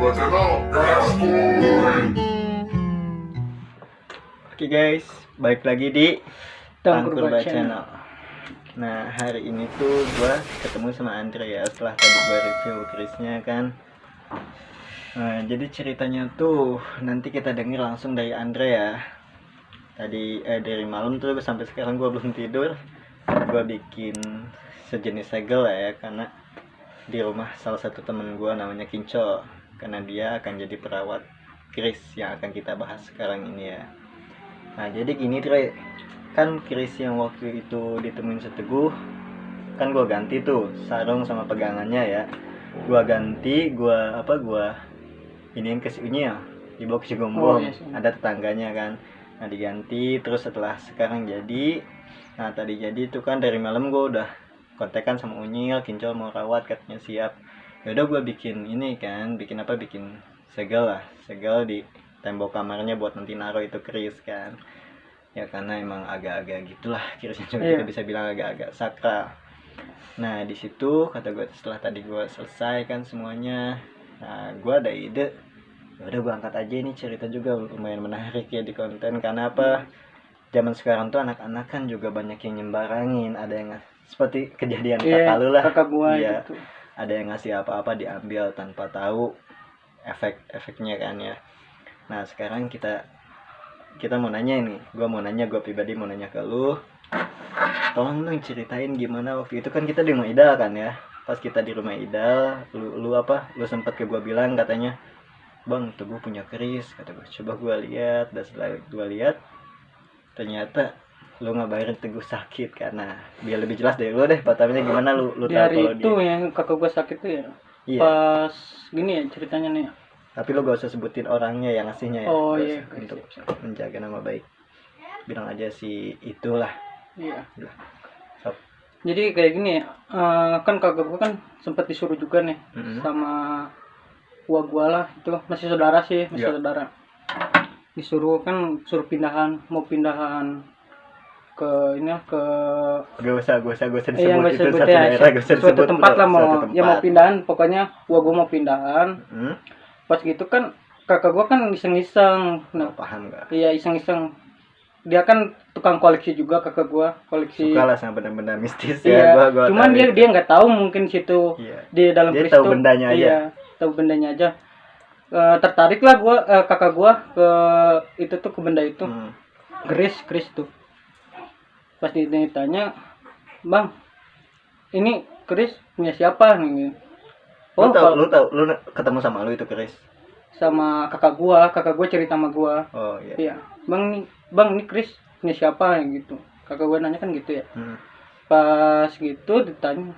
Oke guys, balik lagi di Tangkurba Channel. Nah, hari ini tuh gue ketemu sama Andre ya, setelah tadi gue review Krisnya kan. Nah, jadi ceritanya tuh nanti kita denger langsung dari Andre ya. Tadi dari malam tuh sampai sekarang gue belum tidur. Gue bikin sejenis segel lah ya, karena di rumah salah satu temen gue namanya Kinco, karena dia akan jadi perawat Kris yang akan kita bahas sekarang ini ya. Nah, jadi gini Tre, kan Kris yang waktu itu ditemuin Seteguh kan gue ganti tuh sarung sama pegangannya ya. Gue ganti, gue iniin ke si Unyil, dibawa ke si Gombong. Ada tetangganya kan. Nah, diganti. Terus setelah sekarang jadi, nah tadi jadi itu kan dari malam gue udah kontekan sama Unyil, Kinco mau rawat, katanya siap. Yaudah gue bikin ini kan, bikin segel lah, segel di tembok kamarnya buat nanti naruh itu Kris kan. Ya karena emang agak-agak gitulah Krisnya, juga kita bisa bilang agak-agak sakral. Nah di situ kata gue, setelah tadi gue selesai kan semuanya, nah gue ada ide, udah gue angkat aja ini cerita juga lumayan menarik ya di konten. Karena apa, zaman sekarang tuh anak-anak kan juga banyak yang nyembarangin, ada yang seperti kejadian kakak lu lah, kakak gua iya, gitu. ada yang ngasih apa-apa diambil tanpa tahu efeknya kan ya. Nah sekarang kita mau nanya ini, gue pribadi mau nanya ke lu, tolong dong ceritain gimana waktu itu kan kita di rumah Idal kan ya. Pas kita di rumah Idal, lu sempat ke gue bilang katanya, bang tuh gue punya Kris, kata gue. Coba gue lihat, dan setelah gue lihat ternyata lu ngabarin Teguh sakit. Karena biar lebih jelas dari lu deh, pertamanya gimana lu di tahu hari kalau itu yang kakak gua sakit tuh ya. Iya. Pas gini ya ceritanya nih. Tapi lu gak usah sebutin orangnya yang ngasihnya ya. Oh Gak iya, usah, untuk menjaga nama baik. Bilang aja si itulah. Iya. Sop. Jadi kayak gini ya, kan kakak gua kan sempat disuruh juga nih sama gua lah, itu masih saudara sih, saudara. Disuruh kan, suruh mau pindahan ke ini ke gak usah disebut itu disebut satu ya, daerah, gak usah suatu disebut tempat lah, tempat. mau pindahan, pokoknya gua mau pindahan. Pas gitu kan kakak gua kan iseng-iseng. Nah, paham gak? Iya, iseng-iseng. Dia kan tukang koleksi juga, kakak gua koleksi. Suka lah sama benda-benda mistis iya, ya. Gua cuman dia nggak tahu mungkin situ. Iya. Di dalam dia Kris tahu bendanya aja. Iya, tahu bendanya aja. Tertarik lah gua, kakak gua ke itu tuh, ke benda itu. Kris tuh. Pas ditanya, bang, ini Kris punya siapa nih? Oh, lu ketemu sama lu itu Kris? Sama kakak gua cerita sama gua. Oh iya. Iya. Bang ini Kris punya siapa gitu. Kakak gua nanya kan gitu ya. Pas gitu ditanya,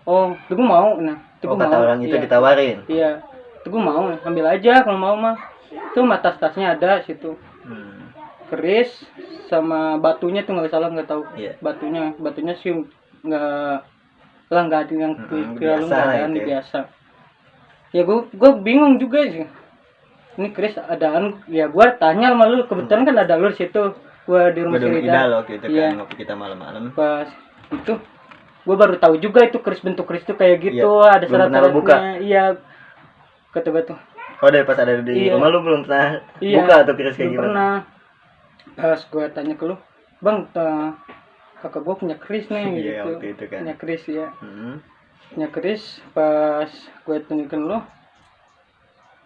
oh Teguh mau. Nah Teguh mau. Kata orang itu ditawarin. Iya. Teguh mau, ambil aja kalau mau mah. Itu tas-tasnya ada situ. Kris sama batunya tuh nggak salah, nggak tahu. Batunya sih nggak ada yang biasa. Ya gue bingung juga sih. Ini Kris adaan, ya gue tanya sama lu, kebetulan kan ada lu di situ. Gue di rumah Idal waktu itu kan, ngopi kita malam-malam. Pas itu gue baru tahu juga itu bentuk Kris tuh kayak gitu, ada syarat-syaratnya. Iya. Kata gue tuh. Oh, dari pas ada di rumah lu belum pernah buka atau Kris kayak gimana? Pernah. Pas gue tanya ke lu, bang, kakak gue punya Kris nih gitu. Iya, waktu itu kan. Punya Kris ya. Punya Kris, pas gue tunjukin lu,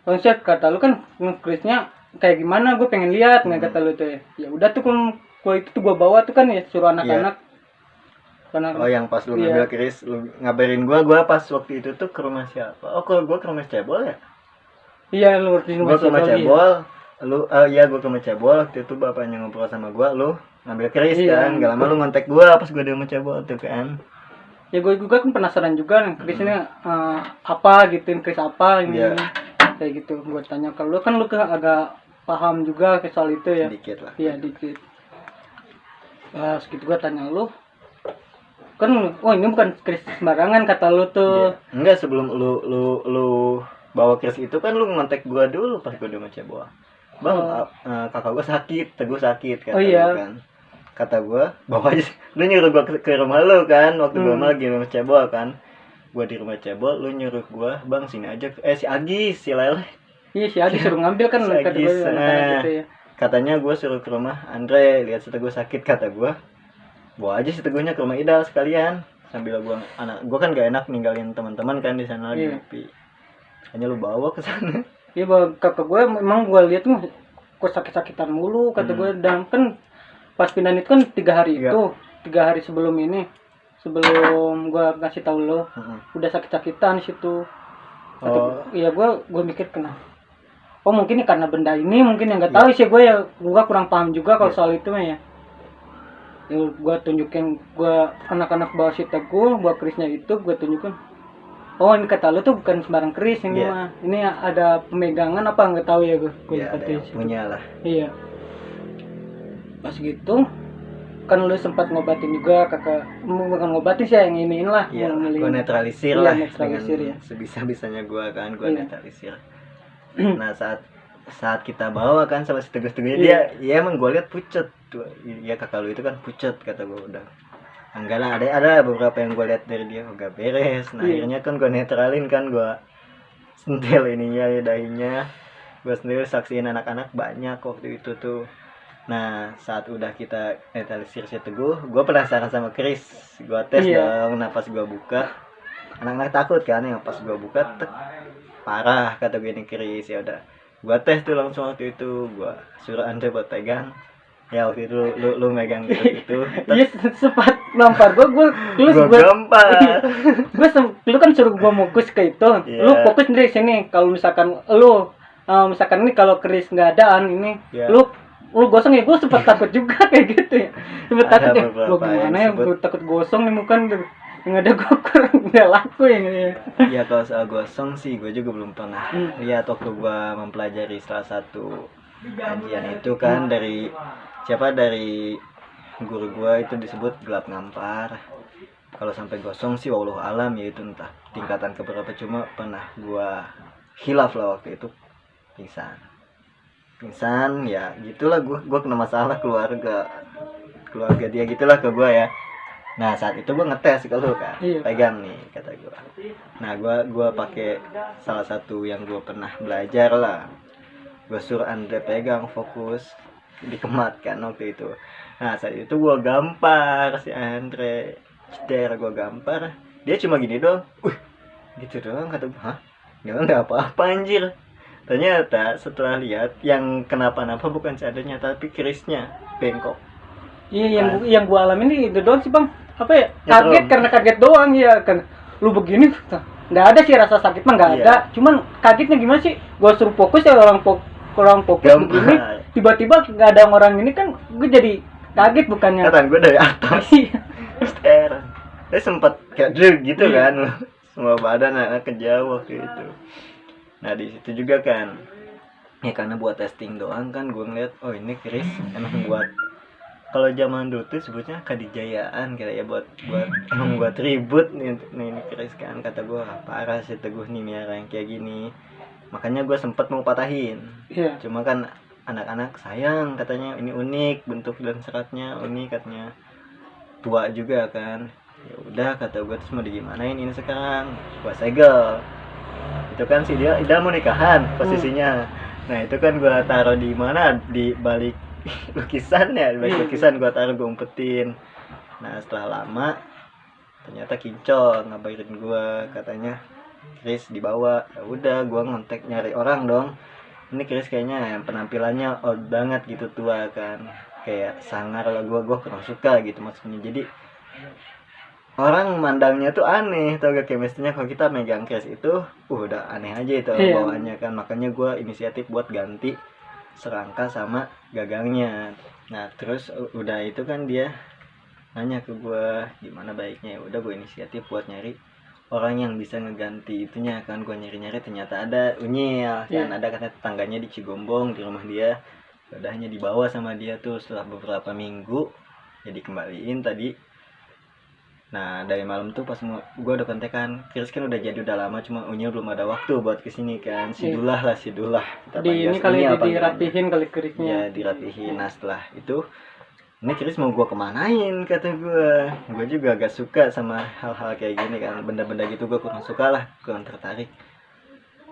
konsep kata lu kan Krisnya kayak gimana, gue pengen lihat. Nggak kata lu tuh ya udah tuh, gue itu tuh gue bawa tuh kan ya, suruh anak-anak. Oh, yang pas lu ngambil Kris, lu ngabarin gue pas waktu itu tuh ke rumah siapa? Oh, gue ke rumah Cebol ya? Iya, lu di rumah Cebol. Lu gue ke rumah Cebol waktu itu, bapaknya ngobrol sama gue, lu ngambil Kris kan. Gak lama lu ngontek gue pas gue di rumah Cebol tuh kan. Ya gue juga kan penasaran juga nih Krisnya apa gitu, Kris apa ini. Kayak gitu gue tanya ke lu, kan lu agak paham juga soal itu ya. Dikit lah. Iya, dikit. Pas gitu gue tanya lu, kan ini bukan Kris sembarangan kata lu tuh. Enggak, sebelum lu bawa Kris itu kan lu ngontek gue dulu pas gue di rumah Cebol. Bang, kakak gue sakit, Teguh sakit kata lu kan. Kata gue, bawa aja. Lu nyuruh gue ke rumah lu kan, waktu gue lagi di rumah Cebol kan. gua di rumah cebol, lu nyuruh gua, bang sini aja, si Agis, si Lele. Iya si Adi suruh ngambil kan, Si kata gue Agis, anak-anak gitu ya. katanya gua suruh ke rumah Andre, lihat si Teguh sakit, kata gua, bawa aja si Teguhnya ke rumah Idal sekalian, sambil gua kan gak enak ninggalin teman-teman kan di sana lagi ngopi, hanya lu bawa ke sana. Iya bang, kakak gue memang gue lihat tuh kok sakit-sakitan mulu kata gue, dan kan pas pindahan itu kan 3 hari itu 3 hari sebelum ini, sebelum gue ngasih tahu lo udah sakit-sakitan di situ. Iya gue mikir kenapa, oh mungkin ini karena benda ini, mungkin yang nggak tahu sih gue ya, gue kurang paham juga kalau soal itu mah ya. Gue tunjukin, gue anak-anak bawa si Teguh, bawa kerisnya itu gue tunjukin, oh ini kata lu tuh bukan sembarang keris ini mah, ini ada pemegangan apa nggak tahu ya gue punya lah. Iya, pas gitu kan lu sempat ngobatin juga, kakak bukan ngobatin sih, yang iniin lah, gue netralisir lah, dengan sebisa-bisanya gue kan, gue netralisir. Nah saat kita bawa kan sama si Teguh-Teguhnya, dia emang gue lihat pucet tuh, ya kakak lu itu kan pucet, kata gue udah enggak lah, ada beberapa yang gue lihat dari dia enggak beres. Nah akhirnya kan gue netralin kan, gue sentil ininya, dahinya, gue sendiri saksiin anak-anak banyak waktu itu tuh. Nah saat udah kita netralisir si Teguh, gue penasaran sama Chris, gue tes dong. Nah pas gue buka, anak-anak takut kan, yang pas gue buka parah, kata gue ini Chris. Ya udah gue tes tuh langsung waktu itu, gue suruh Andre buat pegang. Ya waktu itu lu megang gitu. Iya sempat nampar gue gampar. Lu kan suruh gue fokus ke itu. Lu fokus dari sini. Kalau misalkan lu misalkan ini kalau keris nggak adaan ini, lu gosong ya, gue sempat takut juga kayak gitu ya. Sempat takut ya. Gue gimana ya, gue takut gosong nih, bukan yang ada gue kurang nggak laku yang ini. Ya kalau soal gosong sih gue juga belum pernah lihat waktu gue mempelajari salah satu kajian itu kan, dari guru gua itu disebut gelap ngampar. Kalau sampai gosong sih wallahu alam, yaitu entah tingkatan keberapa, cuma pernah gua khilaf lah waktu itu, pingsan ya gitulah. Gua kena masalah keluarga dia gitulah ke gua ya. Nah saat itu gua ngetes ke lu kan, pegang nih kata gua. Nah gua pakai salah satu yang gua pernah belajar lah, gua suruh Andre pegang fokus dikemat kan waktu itu. Nah saat itu gue gampar si Andre, gue gampar, dia cuma gini doang, gitu doang, kata gue, hah? Nggak apa-apa anjir. Ternyata setelah lihat, yang kenapa-napa bukan seadanya, tapi kerisnya bengkok. Iya, yang gue alamin itu doang sih bang, apa ya, kaget karena kaget doang ya kan. Lu begini, nggak ada sih rasa sakit mah, nggak ada, cuman kagetnya gimana sih, gue suruh fokus ya orang fokus begini, tiba-tiba nggak ada orang ini kan, gue jadi kaget bukannya. Kata gue dari atas, saya sempat kayak gitu kan, semua badan anak kejauh waktu itu. Nah di situ juga kan, ya karena buat testing doang kan, gue ngeliat, oh ini keris emang buat, kalau zaman dulu tuh sebutnya kadijayaan kayak ya, buat emang buat ribut nih ini keris kan, kata gue parah sih Teguh nih miara yang kayak gini. Makanya gue sempet mau patahin, cuma kan anak-anak sayang, katanya ini unik, bentuk dan seratnya unik katanya, tua juga kan. Ya udah kata gue, terus mau digimanain ini sekarang, gue segel. Itu kan sih dia mau nikahan posisinya. Nah itu kan gue taruh di mana, di balik lukisannya, di balik lukisan gue taruh, gue umpetin. Nah setelah lama ternyata kincol ngabarin gue, katanya Chris dibawa. Ya udah gue ngontek nyari orang dong, ini Chris kayaknya yang penampilannya old banget gitu, tua kan, kayak sangar lah, gue kurang suka gitu maksudnya. Jadi orang mandangnya tuh aneh, tau gak, chemistry-nya kalau kita megang Chris itu udah aneh aja itu bawaannya kan. Makanya gue inisiatif buat ganti serangka sama gagangnya. Nah terus udah itu kan dia nanya ke gue gimana baiknya. Ya udah gue inisiatif buat nyari orang yang bisa ngeganti itunya kan. Gue nyari-nyari ternyata ada Unyil kan, ada katanya tetangganya di Cigombong, di rumah dia. Udah hanya dibawa sama dia tuh setelah beberapa minggu ya dikembaliin tadi. Nah dari malam tuh pas gue udah kontekan, Chris kan udah jadi udah lama, cuma Unyil belum ada waktu buat kesini kan. Sidulah kita di ini kali dirapihin kali kerisnya. Ya dirapihin. Nah setelah itu ini Chris mau gue kemanain, kata gue juga agak suka sama hal-hal kayak gini kan, benda-benda gitu gue kurang suka lah, kurang tertarik.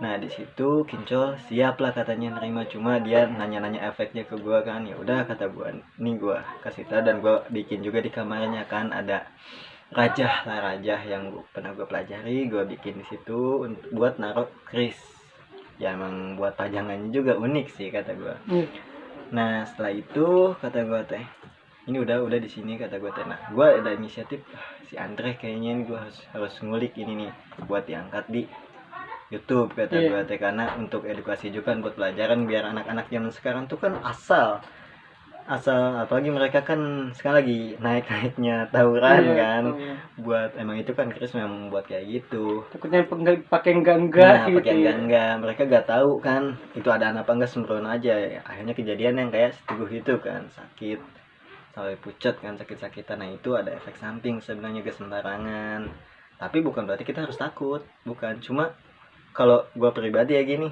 Nah di situ Kincol siap lah katanya nerima, cuma dia nanya-nanya efeknya ke gue kan. Ya udah kata gue, nih gue kasih tau, dan gue bikin juga di kamarnya kan ada rajah yang pernah gue pelajari, gue bikin di situ buat naruh Chris. Ya emang buat pajangannya juga unik sih kata gue. Nah setelah itu kata gue teh, ini udah di sini kata gue teh. Nah gue ada inisiatif, si Andre kayaknya ini gue harus ngulik ini nih buat diangkat di YouTube kata gue teh, karena untuk edukasi juga kan, buat pelajaran biar anak-anak zaman sekarang tuh kan asal apalagi mereka kan sekarang lagi naik-naiknya tawuran kan. Buat emang itu kan Chris memang membuat kayak gitu, takutnya pakai enggak gitu. Pakai enggak, mereka gak tahu kan itu ada apa enggak, sembrono aja. Akhirnya kejadian yang kayak Teguh itu kan, sakit sampai pucat kan, sakit-sakitan. Nah itu ada efek samping sebenarnya, gak sembarangan. Tapi bukan berarti kita harus takut, bukan. Cuma kalau gue pribadi ya gini,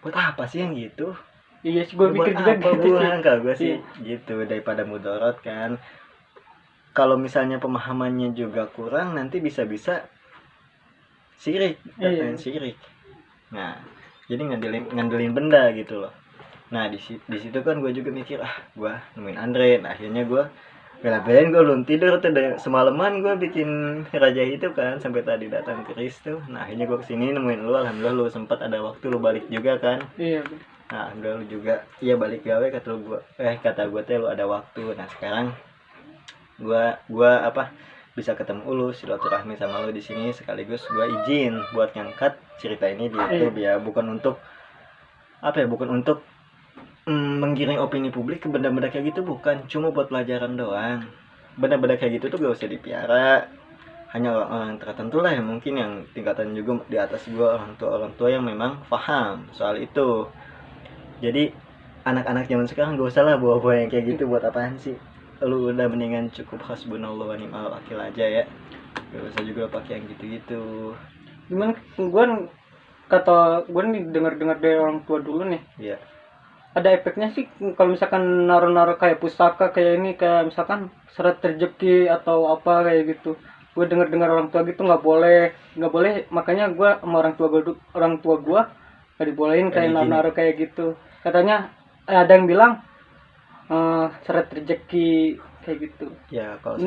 buat apa sih yang gitu? Iya sih, gue pikir juga gitu sih. Kalau gue sih gitu, daripada mudorot kan. Kalau misalnya pemahamannya juga kurang, nanti bisa-bisa sirik, sirik. Nah, jadi ngandelin benda gitu loh. Nah, di situ kan gue juga mikir, gue nemuin Andre. Nah, akhirnya gue bela-belain, gue belum tidur tuh semalaman gue bikin raja itu kan, sampai tadi datang Chris tuh. Nah, akhirnya gue kesini nemuin lu, alhamdulillah lu sempat ada waktu, lu balik juga kan. Iya. Nah, alhamdulillah lu juga balik gawe, kata gue teh lu ada waktu. Nah, sekarang gue bisa ketemu lu, silaturahmi sama lu di sini, sekaligus gue izin buat ngangkat cerita ini di YouTube ya, bukan untuk menggiring opini publik ke benda-benda kayak gitu, bukan, cuma buat pelajaran doang. Benda-benda kayak gitu tuh gak usah dipiara, hanya orang-orang tertentu lah yang mungkin yang tingkatan juga di atas gua, orang tua yang memang paham soal itu. Jadi anak-anak zaman sekarang gak usah lah bawa-bawa yang kayak gitu, buat apaan sih? Lu udah mendingan cukup hasbunallah wa ni'mal wakil aja ya, gak usah juga pakai yang gitu-gitu. Gimana gue nih dengar dari orang tua dulu nih. Iya. Ada efeknya sih kalau misalkan naruh kayak pusaka kayak ini, kayak misalkan seret rezeki atau apa kayak gitu. Gue dengar orang tua gitu nggak boleh, makanya gue sama orang tua gue nggak dibolehin kayak naruh kayak gitu. Katanya ada yang bilang seret rezeki kayak gitu. Ya kalau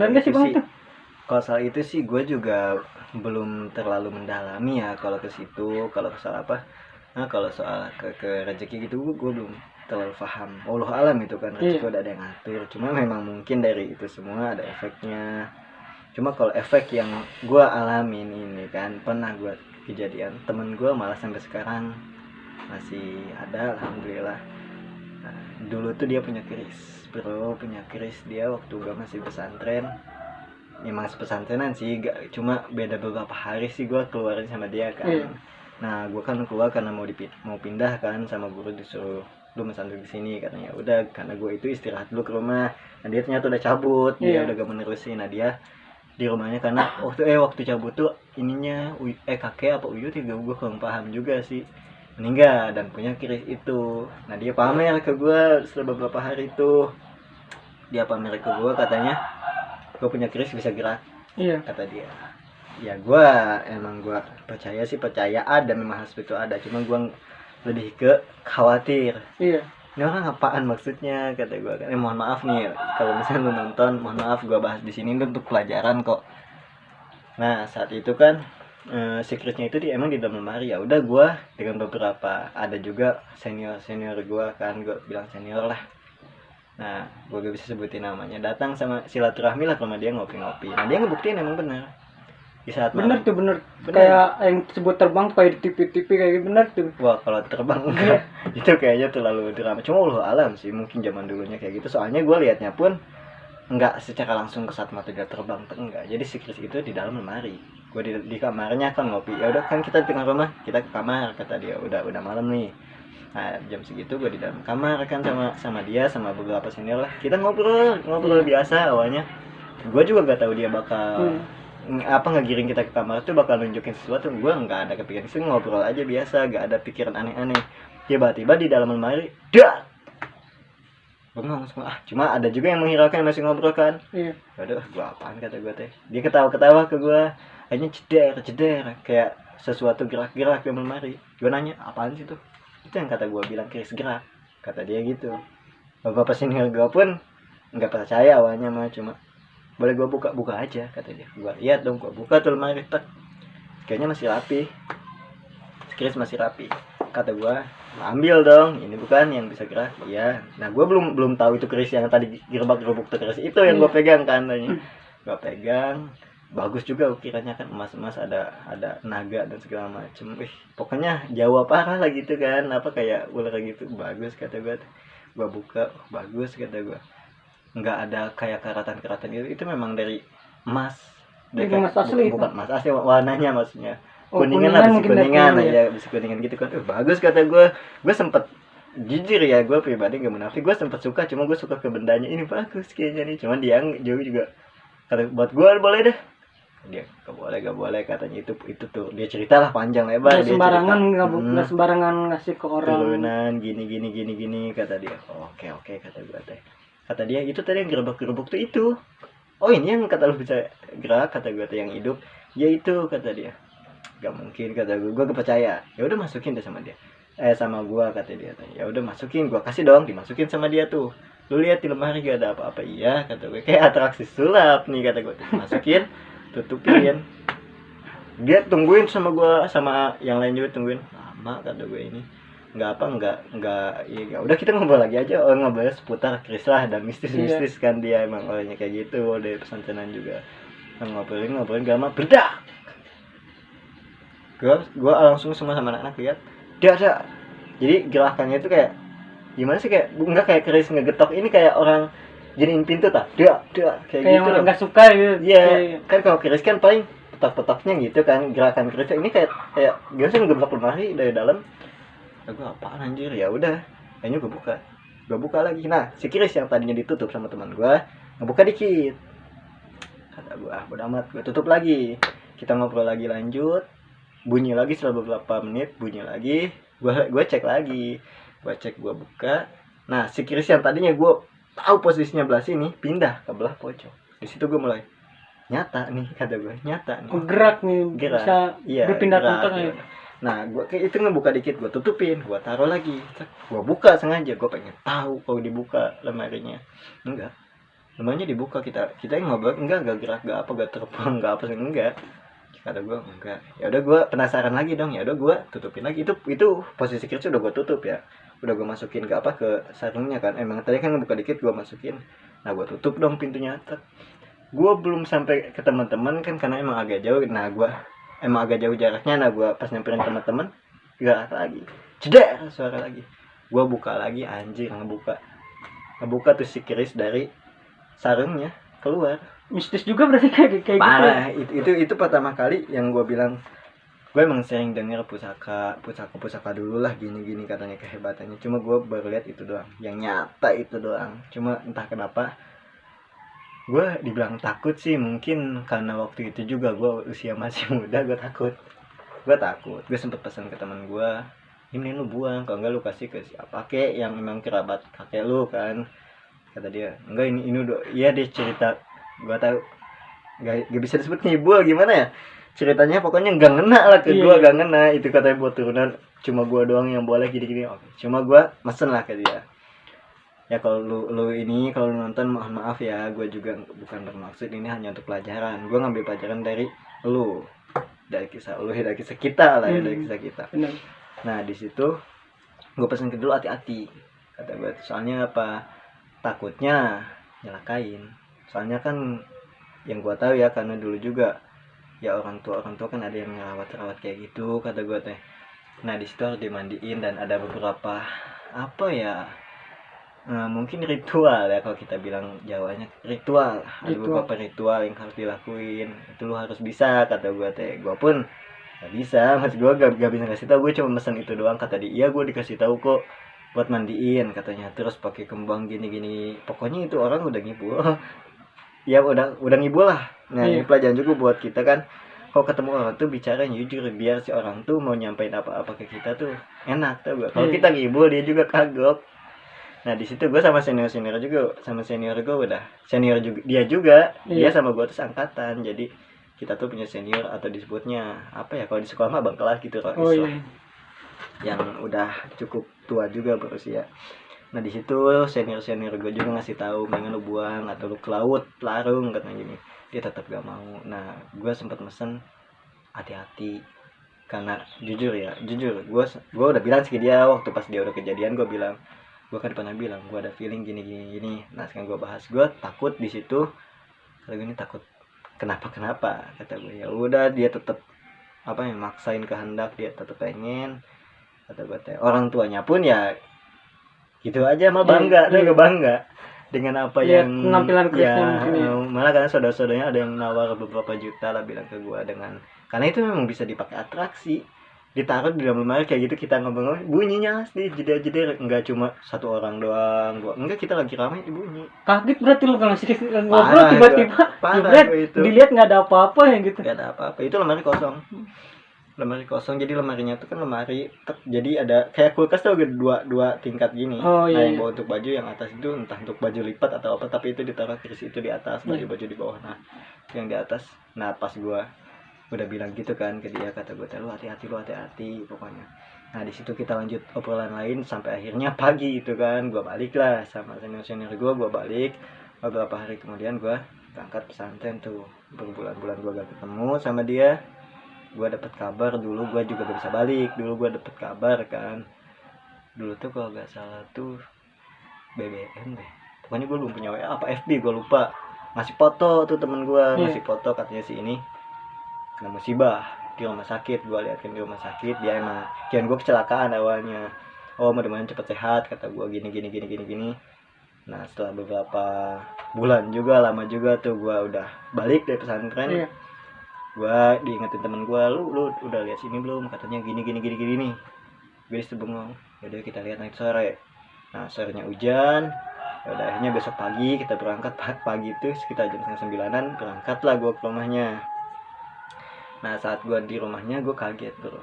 soal itu sih gue juga belum terlalu mendalami ya kalau ke situ, kalau soal apa. Nah kalau soal ke rezeki gitu gue belum terlalu paham. Allah alam itu kan, rezeki udah ada yang ngatur. Cuma memang mungkin dari itu semua ada efeknya. Cuma kalau efek yang gue alamin ini kan, pernah gue kejadian, temen gue malah sampai sekarang masih ada, alhamdulillah. Nah, dulu tuh dia punya keris dia waktu gue masih pesantren. Emang pesantrenan sih, cuma beda beberapa hari sih gue keluarin sama dia kan. Nah gue kan keluar karena mau pindah kan, sama guru disuruh lu mesantren di sini katanya. Udah, karena gue itu istirahat dulu ke rumah. Nah dia ternyata udah cabut, dia udah gak menerusin. Nah dia di rumahnya karena waktu cabut tuh ininya kakek apa uyut ya, gue kurang paham juga sih, meninggal dan punya keris itu. Nah dia pamer ke gue setelah beberapa hari itu, dia pamer ke gue katanya gue punya keris bisa gerak. Kata dia. Ya gue percaya ada, memang hal seperti itu ada, cuma gue lebih ke khawatir. Ini orang apaan maksudnya, kata gue kan. Mohon maaf nih kalau misalnya lu nonton, mohon maaf gue bahas di sini untuk pelajaran kok. Nah saat itu kan secretnya itu emang di dalam lemari. Ya udah, gue dengan beberapa, ada juga senior gue kan, gue bilang senior lah. Nah gue gak bisa sebutin namanya, datang sama silaturahmi lah ke rumah dia, ngopi-ngopi. Nah dia ngebuktiin emang benar. Di saat bener kayak yang disebut terbang kayak di TV kayak gitu, bener tuh. Wah kalau terbang enggak itu kayaknya terlalu drama, cuma Allah alam sih, mungkin zaman dulunya kayak gitu. Soalnya gue liatnya pun enggak secara langsung kesat mata dia terbang, enggak. Jadi si keris itu di dalam lemari, gue di kamarnya kan ngopi. Ya udah kan kita di tengah rumah, kita ke kamar, kata dia. Udah malam nih. Nah jam segitu gue di dalam kamar kan sama dia, sama beberapa senior lah. Kita ngobrol biasa awalnya. Gue juga gak tahu dia bakal ngegiring kita ke kamar tuh, bakal nunjukin sesuatu. Gue nggak ada kepikiran sih, ngobrol aja biasa, gak ada pikiran aneh-aneh. Tiba-tiba di dalam lemari bengong semua. Cuma ada juga yang menghiraukan, masih ngobrol kan. Iya. Aduh, gua apaan kata gua teh. Dia ketawa-ketawa ke gua. Akhirnya ceder kayak sesuatu gerak-gerak di lemari. Gua nanya, apaan sih tuh? Itu yang kata gua bilang Chris gerak. Kata dia gitu. Bapak senior gua pun nggak percaya awalnya mah, cuma boleh gua buka aja kata dia. Gua lihat dong, gua buka tuh lemari, tek. Kayaknya masih rapi. Chris masih rapi. Kata gua, ambil dong, ini bukan yang bisa gerak. Iya. Nah, gue belum tahu itu keris yang tadi gerbak-gerbuk terus itu yang gue pegang kan tanya. Gue pegang, bagus juga ukiranya kan, emas-emas, ada naga dan segala macem. Pokoknya Jawa parah lah gitu kan, apa kayak ular gitu, bagus kata gue. Gue buka, bagus kata gue. Nggak ada kayak karatan-karatan gitu, itu memang dari emas. Dari emas asli. Bukan emas asli, warnanya maksudnya. Kuningan lah, besi kuningan ya. ya, besi kuningan gitu kan. Bagus kata gue sempet jujur ya, gue pribadi gak munafik, gue sempet suka, cuma gue suka ke bendanya, ini bagus kayaknya nih, cuman dia juga kata buat gue boleh deh, dia gak boleh katanya. Itu tuh dia ceritalah panjang lebar, dia sembarangan nggak sembarangan ngasih ke orang turunan gini kata dia. Oke kata dia, itu tadi yang gerobak tuh itu. Oh ini yang kata lu bisa gerak kata gue tuh, yang hidup ya itu kata dia. Gak mungkin kata gue gak percaya. Ya udah masukin deh sama dia, sama gue kata dia. Ya udah masukin, gue kasih dong, dimasukin sama dia tuh. Lu lihat di lemari gak ada apa-apa. Iya kata gue, kayak atraksi sulap nih kata gue. Masukin, tutupin. Dia tungguin sama gue, sama yang lain juga tungguin. Lama kata gue ini. Nggak ya udah kita ngobrol lagi aja. Ngobrol seputar keris lah dan mistis kan, dia emang orangnya kayak gitu, dari pesantrenan juga. Ngobrolin gak lama bedak. Gue langsung semua sama anak-anak lihat dia ada. Jadi gerakannya itu kayak gimana sih, kayak nggak kayak keris ngegetok, ini kayak orang jadiin pintu tak dia kayak gitu orang nggak suka gitu. Iya kan, kalau keris kan paling petok-petoknya gitu kan, gerakan keris ini kayak biasa ngegeblok lemari dari dalam. Gue apaan anjir, ya udah kayaknya gue buka lagi. Nah si keris yang tadinya ditutup sama teman gue ngebuka dikit. Kata gue bodo amat, gue tutup lagi. Kita ngobrol lagi lanjut, bunyi lagi setelah beberapa menit, bunyi lagi. Gue cek lagi, gue buka. Nah si keris yang tadinya gue tahu posisinya belah sini pindah ke belah pojok. Di situ gue mulai nyata nih, kata gue nyata nih, gerak nih, bisa berpindah tempat nih. Nah gue kayak itu ngebuka dikit, gue tutupin, gue taruh lagi. Gue buka sengaja, gue pengen tahu kalau dibuka lemarinya. Enggak, lemarinya dibuka, kita yang ngobrol enggak gerak, enggak apa, enggak terbang, enggak apa, enggak. Kata gue enggak. Ya udah gue penasaran lagi dong, ya udah gue tutupin lagi. Itu posisi keris udah gue tutup ya, udah gue masukin ke sarungnya kan. Emang tadi kan ngebuka dikit, gue masukin. Nah gue tutup dong pintunya. Gue belum sampai ke teman-teman kan, karena emang agak jauh. Nah gue emang agak jauh jaraknya. Nah gue pas nyamperin teman-teman, gerak lagi, jeder suara lagi. Gue buka lagi, anjir, ngebuka tuh si keris dari sarungnya keluar. Mistis juga berarti kayak parah, gitu. Itu pertama kali yang gue bilang. Gue emang sering denger pusaka dulu lah, gini katanya kehebatannya. Cuma gue baru lihat itu doang, yang nyata itu doang. Cuma entah kenapa gue dibilang takut sih, mungkin karena waktu itu juga gue usia masih muda. Gue takut. Gue sempet pesan ke teman gue, ini lu buang, kalau enggak lu kasih ke siapa kek yang memang kerabat kakek lu kan. Kata dia enggak, ini udah. Iya dia cerita, gue tahu gak bisa disebut ngibul gimana ya ceritanya, pokoknya gak ngena lah ke gue. Gak ngena, itu katanya buat turunan, cuma gue doang yang boleh gini. Oke. Cuma gue mesen lah ke dia, ya kalau lu nonton mohon maaf ya, gue juga bukan bermaksud, ini hanya untuk pelajaran. Gue ngambil pelajaran dari lu, dari kisah lu, dari kisah kita lah ya, dari kisah kita. Benar. Nah di situ gue pesen ke dulu, hati-hati kata gue, soalnya apa, takutnya nyelakain. Soalnya kan yang gua tahu ya, karena dulu juga ya orang tua kan ada yang ngerawat kayak gitu kata gua teh. Nah di situ harus dimandiin dan ada beberapa apa ya, mungkin ritual ya, kalau kita bilang Jawanya ritual. Ada beberapa ritual yang harus dilakuin, itu lu harus bisa kata gua teh. Gua pun gak bisa, mas gua gak bisa kasih tahu, gue cuma mesen itu doang. Kata dia, iya gua dikasih tahu kok buat mandiin katanya, terus pakai kembang gini. Pokoknya itu orang udah ngibul. Ya udah ngibul lah. Nah ini pelajaran juga buat kita kan, kalau ketemu orang tuh bicara jujur, biar si orang tuh mau nyampein apa-apa ke kita tuh enak tuh. Kalau kita ngibul dia juga kagok. Nah di situ gue sama senior gue udah senior juga, dia sama gue tuh angkatan, jadi kita tuh punya senior atau disebutnya apa ya, kalau di sekolah mah abang kelas gitu loh, yang udah cukup tua juga berusia. Nah di situ senior gue juga ngasih tahu, mendingan lu buang atau lu ke laut larung katanya gini. Dia tetap gak mau. Nah gue sempat mesen hati-hati, karena jujur gue udah bilang sih dia waktu pas dia udah kejadian, gue bilang, gue kan pernah bilang gue ada feeling gini. Nah sekarang gue bahas, gue takut di situ kalau gini, takut kenapa kata gue. Ya udah, dia tetap apa ya, maksain kehendak, dia tetap pengen, kata gue teh. Orang tuanya pun ya gitu aja, mah bangga, dia bangga dengan apa yang penampilan Krisnya malah karena saudara-saudaranya ada yang nawar beberapa juta lah, bilang ke gue, dengan karena itu memang bisa dipakai atraksi, ditaruh di dalam lemari kayak gitu, kita ngomong bunyinya asli jeder enggak cuma satu orang doang, enggak, kita lagi ramai bunyi. Kaget berarti lu kalau sih ngobrol tiba-tiba dilihat nggak ada apa-apa ya gitu. Nggak ada apa-apa, itu lemari kosong. Jadi lemarinya tuh kan lemari jadi ada kayak kulkas tuh, dua tingkat gini. Yang bawah untuk baju, yang atas itu entah untuk baju lipat atau apa, tapi itu ditaruh keris itu di atas, baju di bawah. Nah yang di atas, nah pas gua udah bilang gitu kan ke dia, kata gue, lu hati-hati pokoknya. Nah di situ kita lanjut obrolan lain sampai akhirnya pagi itu kan, gue balik lah sama senior gue balik. Beberapa hari kemudian gue berangkat pesantren tuh, berbulan-bulan gue gak ketemu sama dia. Gue dapet kabar, dulu gue juga gak bisa balik, dulu gue dapet kabar kan, dulu tuh kalau gak salah tuh BBM deh, pokoknya gue belum punya WA apa FB gue lupa, ngasih foto tuh temen gue, ngasih foto katanya si ini kena musibah di rumah sakit. Gue liatin di rumah sakit, dia emang kian gue kecelakaan awalnya. Mudah-mudahan cepet sehat, kata gue, gini. Nah setelah beberapa bulan juga, lama juga tuh, gue udah balik dari pesantren. Gue diingetin temen gue, lu udah lihat sini belum, katanya gini. Gue disitu bengong, yaudah kita lihat nanti sore. Nah sorenya hujan. Yaudah akhirnya besok pagi kita berangkat, pagi itu sekitar jam 9:30 berangkatlah gue ke rumahnya. Nah saat gue di rumahnya gue kaget bro.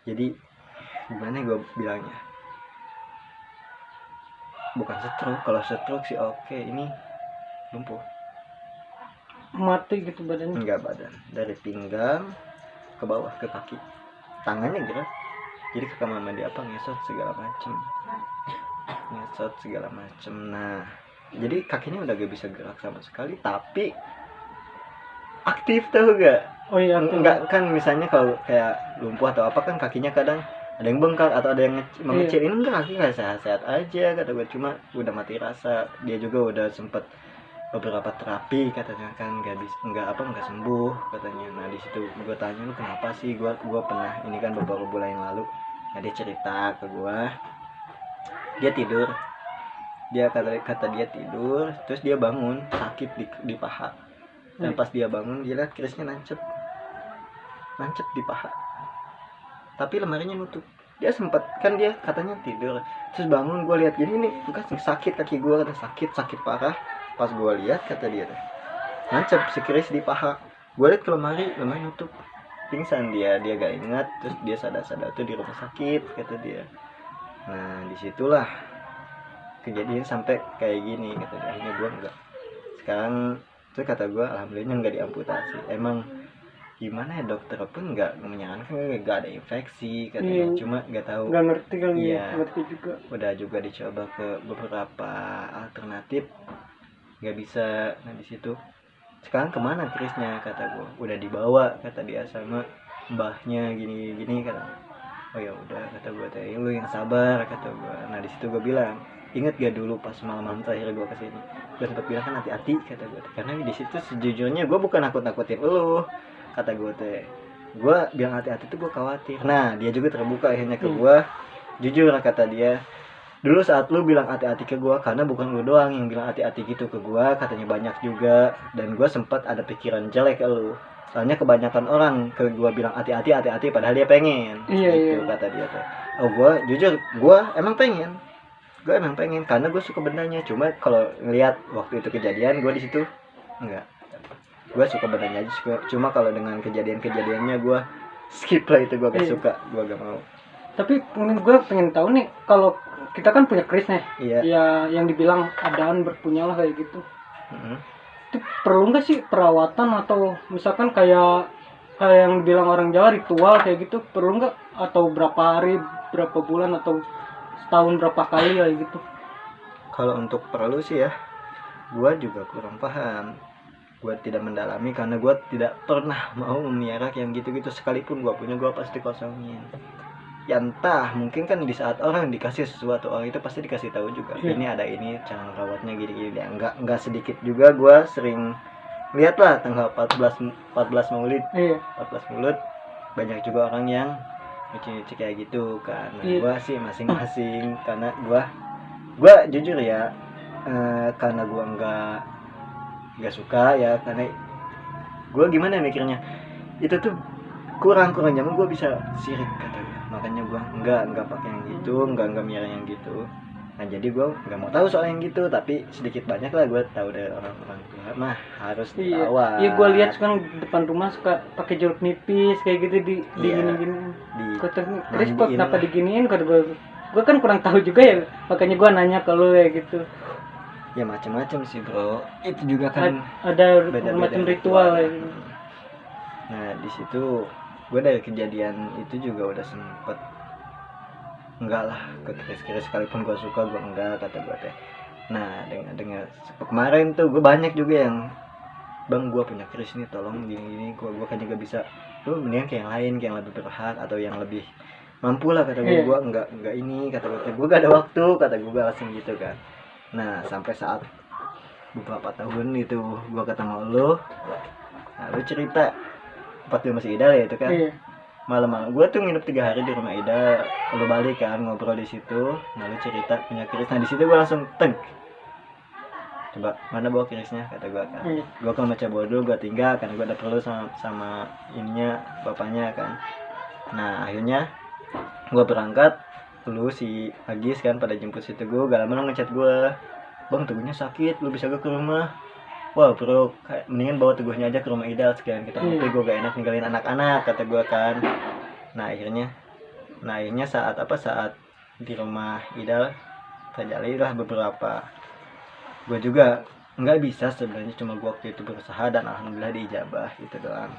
Jadi gimana gue bilangnya, bukan stroke, kalau stroke sih oke, ini lumpuh, mati gitu badannya. Enggak, badan dari pinggang ke bawah ke kaki, tangannya gerak. Jadi ke kamar mandi apa ngesot segala macem. Nah jadi kakinya udah gak bisa gerak sama sekali, tapi aktif, tahu gak? Enggak kan, misalnya kalau kayak lumpuh atau apa kan kakinya kadang ada yang bengkak atau ada yang mengecil. Ini enggak, kaki kayak sehat-sehat aja, kata gue, cuma udah mati rasa. Dia juga udah sempet beberapa terapi katanya kan, nggak sembuh katanya. Nah di situ gue tanya, lu kenapa sih? Gue pernah ini kan beberapa bulan yang lalu. Nah dia cerita ke gue, dia tidur, dia kata dia tidur, terus dia bangun sakit di paha. Dan pas dia bangun, dia lihat kerisnya nancep di paha, tapi lemarinya nutup. Dia sempat kan, dia katanya tidur terus bangun, gue lihat gini nih, bekas sakit kaki gue, kata sakit parah. Pas gue lihat, kata dia nancep si keris di paha. Gue lihat ke lemari nutup, pingsan dia gak ingat. Terus dia sadar tuh di rumah sakit, kata dia. Nah disitulah kejadian sampai kayak gini, kata dia. Akhirnya gue enggak, sekarang tuh kata gue alhamdulillah nggak diamputasi. Emang gimana ya, dokter pun nggak menyarankan, nggak ada infeksi katanya. Cuma nggak tahu, nggak ngerti kali ngerti juga. Udah juga dicoba ke beberapa alternatif, nggak bisa. Nah di situ sekarang kemana kerisnya, kata gue. Udah dibawa, kata dia, sama mbahnya gini kata. Oh ya udah, kata gue, teh lu yang sabar, kata gue. Nah di situ gue bilang, ingat gak dulu pas malam terakhir gue kesini, gue sempat bilang kan hati-hati, kata gue, karena di situ sejujurnya gue bukan nakut-nakutin lu, kata gue teh. Gue bilang hati-hati tuh gue khawatir. Nah dia juga terbuka akhirnya ke gue, jujur kata dia, dulu saat lu bilang hati-hati ke gue, karena bukan lu doang yang bilang hati-hati gitu ke gue, katanya banyak juga. Dan gue sempat ada pikiran jelek ke lu, soalnya kebanyakan orang ke gue bilang hati-hati padahal dia pengen. Gitu kata dia teh. Gue jujur, gue emang pengen karena gue suka bendanya. Cuma kalau ngelihat waktu itu kejadian, gue di situ enggak, gue suka bendanya aja. Cuma kalau dengan kejadiannya gue skip lah, itu gue gak suka, gue gak mau. Tapi gue pengen tahu nih, kalau kita kan punya keris nih, Iya. ya yang dibilang adaan berpunyalah kayak gitu. Mm-hmm. Itu perlu nggak sih perawatan, atau misalkan kayak yang bilang orang Jawa ritual kayak gitu, perlu nggak? Atau berapa hari, berapa bulan, atau setahun berapa kali kayak gitu? Kalau untuk perlu sih ya, gue juga kurang paham. Gue tidak mendalami karena gue tidak pernah mau memelihara yang gitu-gitu. Sekalipun gue punya, gue pasti kosongin. Ya entah, mungkin kan di saat orang dikasih sesuatu, orang itu pasti dikasih tahu juga. Ini ada ini, cara rawatnya gini-gini. Ya, enggak sedikit juga gue sering lihat lah tanggal 14 Maulid. 14 Maulid banyak juga orang yang lucu-lucu kayak gitu kan. Nah, gue sih masing-masing karena gue jujur ya, karena gue nggak suka ya, karena gue gimana mikirnya, itu tuh kurang zaman gue bisa sirik kata gue. Makanya gue nggak pakai yang gitu, nggak miara yang gitu. Nah jadi gue nggak mau tahu soal yang gitu, tapi sedikit banyak lah gue tahu dari orang-orang tua mah harus dirawat. Iya, gue lihat sekarang depan rumah suka pakai jeruk nipis kayak gitu di gini-gini. Terus kok kenapa diginiin? Kata gue kan kurang tahu juga ya, makanya gue nanya ke lu kayak gitu. Ya macam-macam sih bro, itu juga kan ada macam ritual ya. Nah di situ gue dari kejadian itu juga udah sempet enggak lah ke keris sekalipun gue suka, gue enggak, kata gue teh. Nah dengan kemarin tuh gue banyak juga yang, bang gue punya keris nih, tolong gini gue kan juga bisa, lu mendingan kayak yang lain, kayak yang lebih berhak atau yang lebih mampu lah, kata gue. Gue enggak ini, kata gue gak ada waktu, kata gue langsung gitu kan. Nah sampai saat beberapa tahun itu gue ketemu lu, nah lu cerita 45 masih Ida ya itu kan. Malam-malam gue tuh nginep 3 hari di rumah Ida, lu balik kan, ngobrol di situ. Nah lu cerita punya keris, nah di situ gue langsung teng, coba mana bawa kerisnya, kata gue kan. Gue kan baca bawa dulu, gue tinggal karena gue ada perlu sama ininya bapaknya kan. Nah akhirnya gue berangkat, lu si Agis kan pada jemput situ. Gue gak lama lu ngechat gue, bang teguhnya sakit, lu bisa gak ke rumah? Wah bro, mendingan bawa teguhnya aja ke rumah Ida sekalian kita ngopi, gue gak enak ninggalin anak-anak, kata gue kan. Nah akhirnya saat di rumah Ida terjadi lah beberapa, gue juga nggak bisa sebenarnya, cuma gue waktu itu berusaha dan alhamdulillah diijabah gitu doang.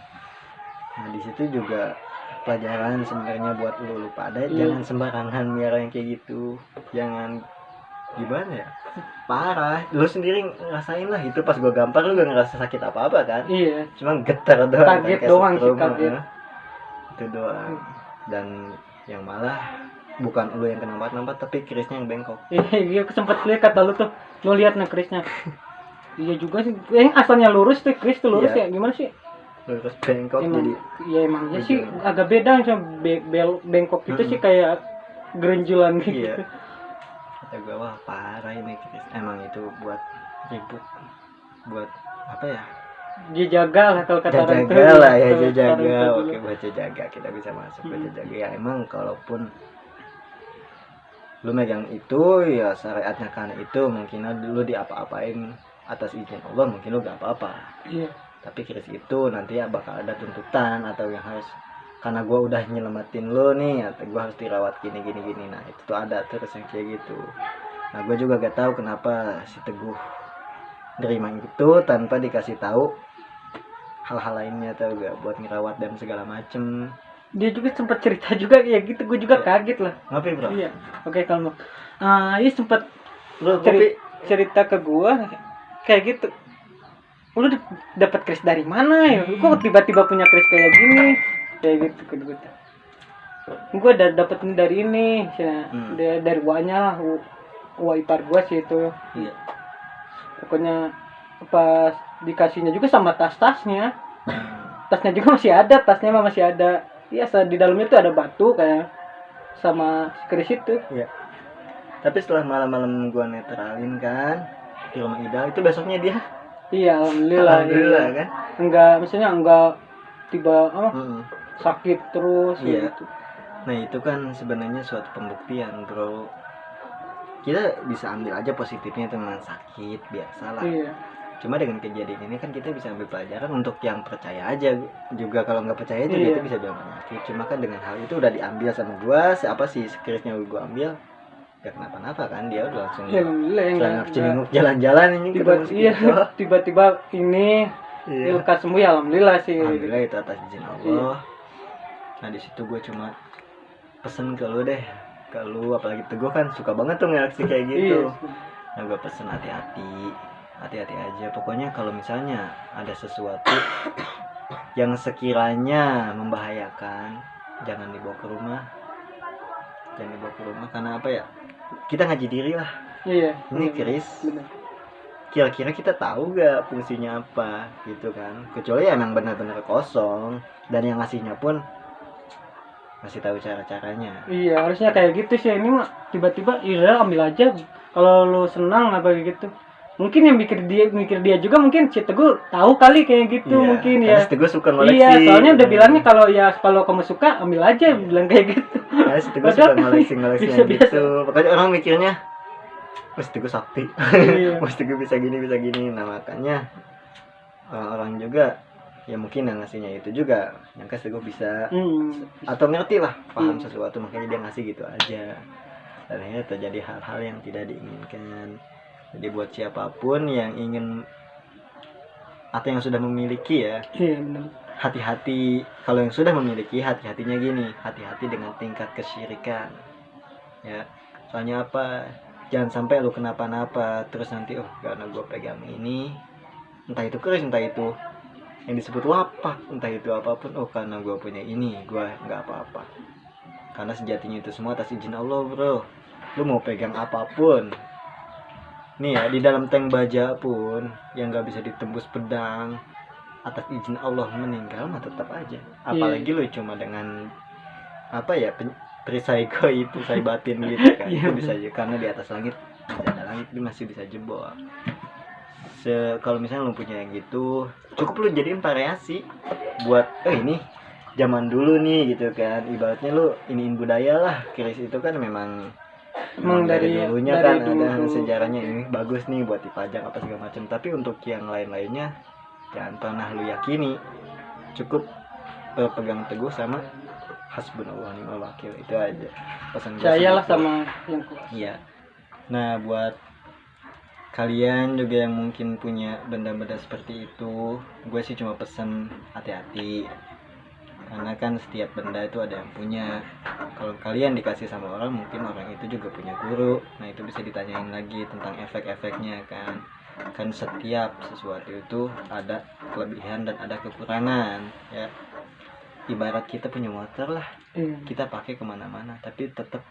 Nah di situ juga pelajaran sebenarnya buat lu pada, jangan sembarangan miara yang kayak gitu, jangan gimana ya, parah. Lu sendiri ngerasain lah itu, pas gue gampar lu gak ngerasa sakit apa-apa kan. Cuma getar doang, kaget doang sih, kaget itu doang. Dan yang malah bukan lu yang kena nampak tapi kerisnya yang bengkok. Iya sempet lihat kata lu tuh, lu lihat nih kerisnya. Iya juga sih, asalnya lurus tuh keris tuh lurus ya, gimana sih? Lurus bengkok emang, jadi iya emangnya sih agak beda sama bengkok itu sih kayak gerenjulan gitu. Kata gue, wah parah ini keris. Emang itu buat ribut, buat apa ya, dia jaga lah kalau kata orang tua. Jaga lah ya, dia jaga. Oke, baca jaga, kita bisa masuk baca jaga ya. Emang kalaupun lu megang itu ya syariatnya karena itu, mungkin lu diapa-apain atas izin Allah, mungkin lu gak apa-apa. Tapi keris itu nanti ya bakal ada tuntutan atau yang harus, karena gue udah nyelamatin lo nih, atau gue harus dirawat gini. Nah itu tuh ada terus yang kayak gitu. Nah gue juga gak tahu kenapa si Teguh nerima itu tanpa dikasih tahu hal-hal lainnya, tau gak, buat ngerawat dan segala macem. Dia juga sempat cerita juga ya gitu, gue juga kaget lah. Ngopi bro? Iya. Oke kalau ini sempat cerita ke gue kayak gitu. Lu dapat keris dari mana ya? Kok tiba-tiba punya keris kayak gini? Kayak gitu kan gue dapat ini dari ini, dari uangnya lah, uang ipar gue sih itu. Pokoknya pas dikasihnya juga sama tasnya juga masih ada, tasnya mah masih ada. Iya, di dalamnya tuh ada batu kayak sama keris itu. Iya. Tapi setelah malam-malam gue netralin kan di rumah Ida, itu besoknya dia. Iya, alhamdulillah kan. Enggak tiba sakit terus gitu. Nah itu kan sebenarnya suatu pembuktian bro. Kita bisa ambil aja positifnya, teman sakit biasalah. Cuma dengan kejadian ini kan kita bisa ambil pelajaran untuk yang percaya aja juga. Kalau nggak percaya juga Iya. itu bisa bilang penyakit. Cuma kan dengan hal itu udah diambil sama gua, siapa sih kerisnya gua ambil, ya kenapa-napa kan, dia udah langsung Ya alhamdulillah ya celengak jalan-jalan ini ketemu iya, segitu. tiba-tiba ini Iya. lekas sembuh ya alhamdulillah sih. Alhamdulillah itu atas izin Allah. Nah di situ gue cuma pesen ke lu deh, ke lu apalagi Teguh kan suka banget tuh ngereaksi kayak gitu. Iya. Nah gue pesen hati-hati aja. Pokoknya kalau misalnya ada sesuatu yang sekiranya membahayakan, jangan dibawa ke rumah. Karena apa ya? Kita ngaji diri lah. Iya. Ini keris. Bener. Kira-kira kita tahu gak fungsinya apa gitu kan, kecuali emang benar-benar kosong dan yang ngasihnya pun masih tahu cara-caranya. Iya, harusnya kayak gitu sih. Ini mah tiba-tiba iya ambil aja. Kalau lu senang apa gitu. Mungkin yang mikir dia juga mungkin si Teguh tahu kali kayak gitu Iya, mungkin karena ya. si Teguh suka ngoleksi. Iya, soalnya udah bilangnya kalau kamu suka ambil aja, bilang kayak gitu. Karena si Teguh suka ngoleksi yang biasa. gitu. Pokoknya orang mikirnya Mas Teguh sakti. Iya. Mas Teguh bisa gini. Nah makanya orang juga ya mungkin yang ngasihnya itu juga nyangka Teguh bisa atau ngerti lah, paham sesuatu, makanya dia ngasih gitu aja. Dan akhirnya terjadi hal-hal yang tidak diinginkan. Jadi buat siapapun yang ingin atau yang sudah memiliki ya, Iya benar. hati-hati. Kalau yang sudah memiliki, hati-hatinya gini, hati-hati dengan tingkat kesyirikan ya. Soalnya apa, jangan sampai lu kenapa-napa terus nanti karena gue pegang ini, entah itu keris, entah itu yang disebut wapak, entah itu apapun, karena gue punya ini gue nggak apa-apa. Karena sejatinya itu semua atas izin Allah bro. Lu mau pegang apapun nih ya, di dalam tank baja pun yang nggak bisa ditembus pedang, atas izin Allah meninggal mah tetap aja. Apalagi lu cuma dengan apa ya, perisai itu saya batin gitu kan. Itu bisa aja, karena di atas langit ada langit, dia masih bisa jebol. Kalau misalnya lu punya yang gitu, cukup lu jadiin variasi buat ini zaman dulu nih gitu kan. Ibaratnya lu iniin budaya lah. Keris itu kan memang dari dulunya kan dulu. Ada sejarahnya, ini bagus nih buat dipajang apa segala macam. Tapi untuk yang lain-lainnya jangan pernah lu yakini, cukup pegang teguh sama hasbunallah wa ni'mal wakil. Itu aja pesan gue. Percayalah sama yang kuat. Iya. Nah buat kalian juga yang mungkin punya benda-benda seperti itu, gue sih cuma pesen hati-hati, karena kan setiap benda itu ada yang punya. Kalau kalian dikasih sama orang, mungkin orang itu juga punya guru. Nah itu bisa ditanyain lagi tentang efek-efeknya kan. Kan setiap sesuatu itu ada kelebihan dan ada kekurangan ya. Ibarat kita punya motor lah, kita pakai kemana-mana, tapi tetap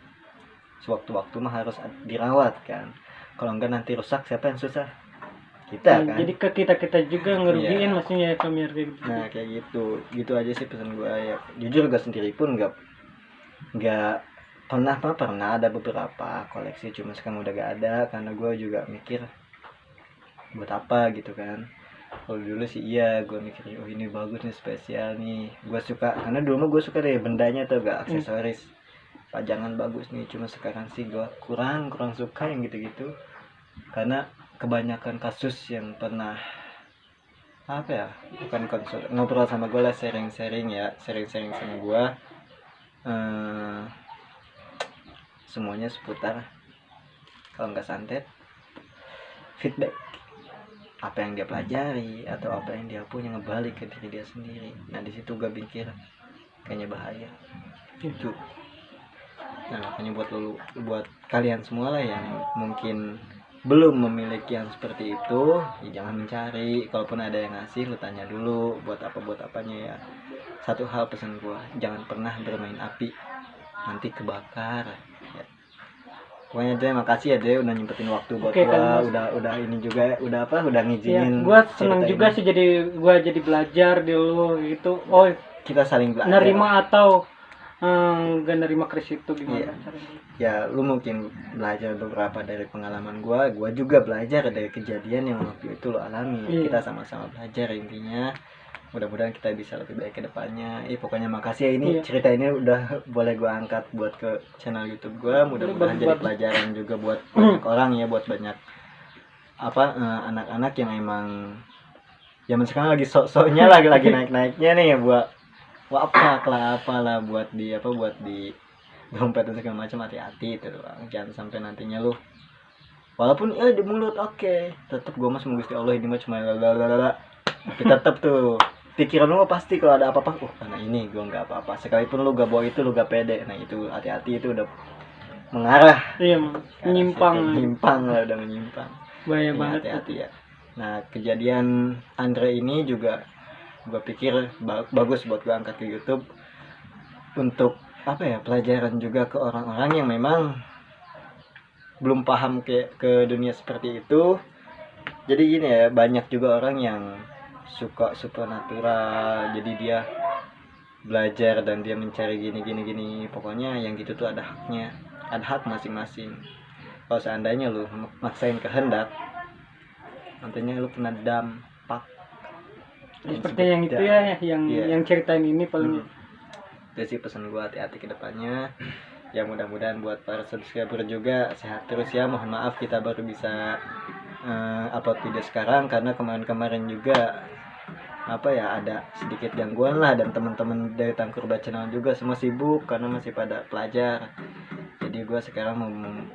sewaktu-waktu mah harus dirawat kan. Kalau enggak nanti rusak, siapa yang susah? Kita kan. Jadi ke kita juga ngerugiin maksudnya kami kayak gitu. Nah kayak gitu aja sih pesan gue ya. Jujur gue sendiri pun nggak pernah ada beberapa koleksi, cuma sekarang udah gak ada karena gue juga mikir buat apa gitu kan. Kalau dulu sih iya gue mikir ini bagus nih, spesial nih, gue suka, karena dulu mah gue suka deh bendanya tuh, gak aksesoris, pajangan bagus nih. Cuma sekarang sih gue kurang suka yang gitu-gitu, karena kebanyakan kasus yang pernah apa ya, bukan konsul, ngobrol sama gue lah, sharing sama gue, semuanya seputar kalau nggak santet feedback, apa yang dia pelajari atau apa yang dia punya ngebalik ke diri dia sendiri. Nah di situ gue pikir kayaknya bahaya itu. Nah makanya buat kalian semua lah yang mungkin belum memiliki yang seperti itu, ya jangan mencari. Kalaupun ada yang ngasih, lu tanya dulu buat apanya ya. Satu hal pesan gua, jangan pernah bermain api, nanti kebakar ya. Pokoknya Dre, makasih ya Dre udah nyempetin waktu buat gua, udah ini juga udah ngizinin. Ya, gua senang juga sih, gua jadi belajar dulu gitu. Kita saling belajar. Nerima atau gak nerima keris itu gimana caranya? Ya lu mungkin belajar beberapa dari pengalaman gua juga belajar dari kejadian yang waktu itu lo alami. Kita sama-sama belajar intinya. Mudah-mudahan kita bisa lebih baik ke depannya. Pokoknya makasih ya, ini cerita ini udah boleh gua angkat buat ke channel YouTube gua. Mudah-mudahan jadi pelajaran juga buat banyak orang ya, buat banyak anak-anak yang emang zaman sekarang lagi sok-soknya lagi naik-naiknya nih buat apalah buat di dompet dan segala macam, hati-hati itu doang. Jangan sampai nantinya lu walaupun di mulut oke, tetap gue mas Gusti Allah ini mah cuma lalalala, tapi tetap tuh pikiran lu pasti kalau ada apa-apa, karena ini gue nggak apa-apa, sekalipun lu gak bawa itu lu gak pede. Nah itu hati-hati, itu udah mengarah, iya menyimpang lah, udah menyimpang, bahaya banget, hati-hati ya. Nah kejadian Andre ini juga gue pikir bagus buat gue angkat ke YouTube untuk pelajaran juga ke orang-orang yang memang belum paham ke dunia seperti itu. Jadi gini ya, banyak juga orang yang suka supernatural, jadi dia belajar dan dia mencari gini. Pokoknya yang gitu tuh ada haknya, ada hak masing-masing. Kalau seandainya lu maksain kehendak, nantinya lu kena dampak. Seperti yang itu ya, yang ceritain ini paling. Itu sih pesan gua, hati-hati ke depannya. Ya mudah-mudahan buat para subscriber juga sehat terus ya. Mohon maaf kita baru bisa upload video sekarang karena kemarin juga ada sedikit gangguan lah, dan teman-teman dari Tangkurba Channel juga semua sibuk karena masih pada pelajar. Jadi gue sekarang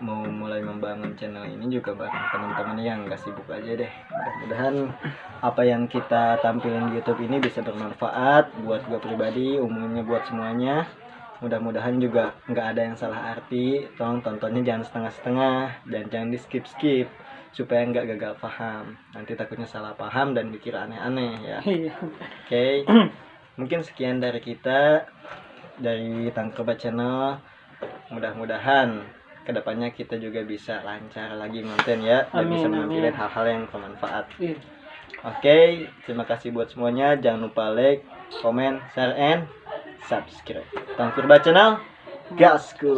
mau mulai membangun channel ini juga bareng teman-teman yang gak sibuk aja deh. Mudah-mudahan apa yang kita tampilin di YouTube ini bisa bermanfaat buat gue pribadi, umumnya buat semuanya. Mudah-mudahan juga nggak ada yang salah arti. Tolong tontonnya jangan setengah-setengah dan jangan di skip supaya nggak gagal paham. Nanti takutnya salah paham dan mikir aneh-aneh ya. Oke. Mungkin sekian dari kita dari Tangkurba Channel. Mudah-mudahan kedepannya kita juga bisa lancar lagi konten ya, dan bisa menampilkan hal-hal yang bermanfaat. Oke, terima kasih buat semuanya. Jangan lupa like, comment, share, and subscribe. Tangkurba Channel, gasku.